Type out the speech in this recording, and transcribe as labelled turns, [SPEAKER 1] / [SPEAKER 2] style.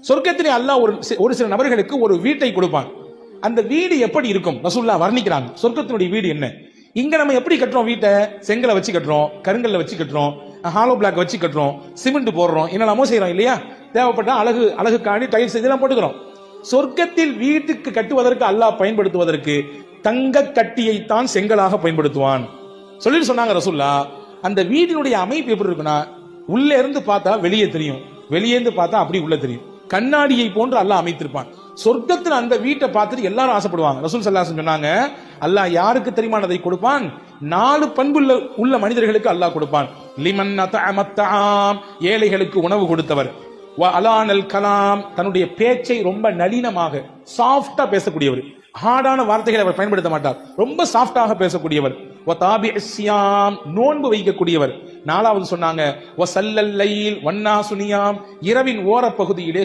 [SPEAKER 1] சொர்க்கத்திலே அல்லாஹ் ஒரு சில நபர்களுக்கு ஒரு வீட்டை கொடுப்பான். அந்த வீடு எப்படி இருக்கும் ரசூலுல்லாஹ் வர்ணிக்கிறாங்க. சொர்க்கத்தினுடைய வீடு என்ன? இங்க நம்ம எப்படி கட்டுறோம் வீட்டை? செங்கலை வச்சு கட்டுறோம், கருங்கல்ல வச்சு கட்டுறோம், ஹாலோ பிளாக் வச்சு கட்டுறோம், சிமெண்ட் போடுறோம், என்னெல்லாமோ செய்யறோம் இல்லையா? தேவைப்பட்ட அழகுக்காண்டி டைல்ஸ் இதெல்லாம் போட்டுக்கிறோம். சொர்க்கத்தில் வீட்டுக்கு கட்டுவதற்கு அல்லாஹ் பயன்படுத்துவதற்கு தங்க கட்டியை தான் செங்கலாக பயன்படுத்துவான் சொல்லிட்டு சொன்னாங்க ரசூலுல்லாஹ். அந்த வீட்டினுடைய அமைப்பு எப்படி இருக்குன்னா, உள்ள இருந்து பார்த்தா வெளியே தெரியும், வெளியே இருந்து பார்த்தா அப்படி உள்ள தெரியும். கண்ணாடியை போன்று அல்லாஹ் அமைத்திருப்பான். சொர்க்கத்தில் அந்த வீட்டை பார்த்துட்டு எல்லாரும் ஆசைப்படுவாங்க. ரசூல் ஸல்லல்லாஹு அலைஹி வஸல்லம் சொன்னாங்க, அல்லாஹ் யாருக்கு தெரியுமானதை கொடுப்பான்? 4 பண்பு உள்ள மனிதர்களுக்கு அல்லாஹ் கொடுப்பான். லிமன் அத்அமத்தஆம், ஏழைகளுக்கு உணவு கொடுத்தவர். வ அலானல் கலாம், தன்னுடைய பேச்சை ரொம்ப நளினமாக சாஃப்டா பேசக்கூடியவர். ஹார்டான வார்த்தைகளை அவர் பயன்படுத்த மாட்டார், ரொம்ப சாஃப்டாக பேசக்கூடியவர். வ தாபிஇஸ் ஸியாம், நோன்பு வைக்கக்கூடியவர். 4வது சொன்னாங்க வ ஸல்லல் லைல் வன்னாசு நியாம், இரவின் ஓர பகுதியிலே